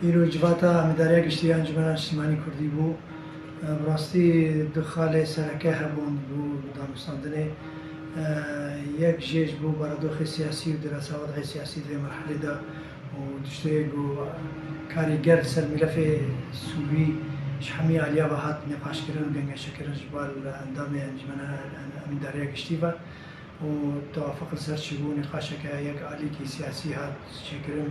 ایرو جواتا مداریا گشتی انجمن اجتماعی کردی بو براستی دخال سرکه هبون بو دانستاندنه یک جيش بو بردوخ سياسي ودراسات سياسي في مرحلة دا ودشتيجو كاريجر سر ملف سوري شحمي عليا بهات نقاش كرن بين شكرن جبال اندام انجمنا من داريا كشتيفا وتوافق سر شبو نقاش يك عليكي سياسي هات شكرن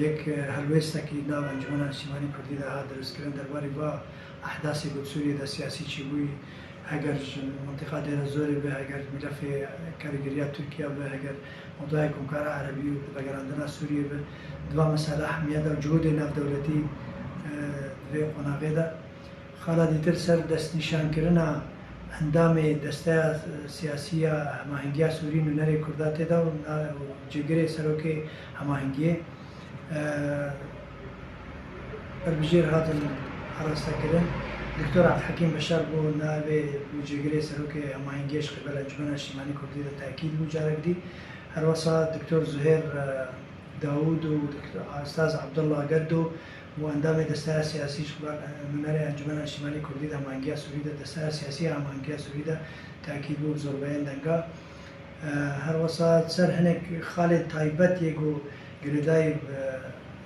يك هلويستا كي ناو انجمنا اجتماعي كردي دا هات درس كرن درباري با احداث سوريا دا سياسي شبوي اگر منطقه دیر زوری به اگر ملف کارگریات ترکیه به اگر موضوع کنکار عربی و بگراندن سوریه به دو مسئله اهمیت و جهود نف دولتی و قناقه ده خالا دیتر سر دست نشان کردن اندام دسته سیاسی هماهنگی سوری نونری کردات ده و جگره سروک هماهنگی بربجیر هاتن حراسته کردن دكتور عبد الحكيم بشار بو نابي بوجيغري سروكي هماهنگيش قبل انجمن اجتماعي كردي ده تاكيد مجارك دي هروسا دكتور زهير داوود ودكتور استاذ عبد الله قدو واندام دستار سياسي شباب مناري انجمن اجتماعي كردي ده هماهنگي سوري ده دستار سياسي هماهنگي سوري ده تاكيد بو زوربين دنگا هروسا سر هنك خالد تايبت يگو گرداي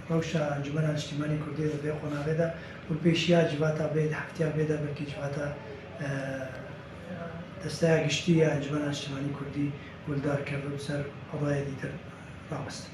روشا انجمن اجتماعي كردي ده قناغه ده والبيشيا جواتا بيد حفتيا بيدا بلكي جواتا دستايا قشتيا انجمن اجتماعي كردي ولدار كردو سر قضايا ديتر رابست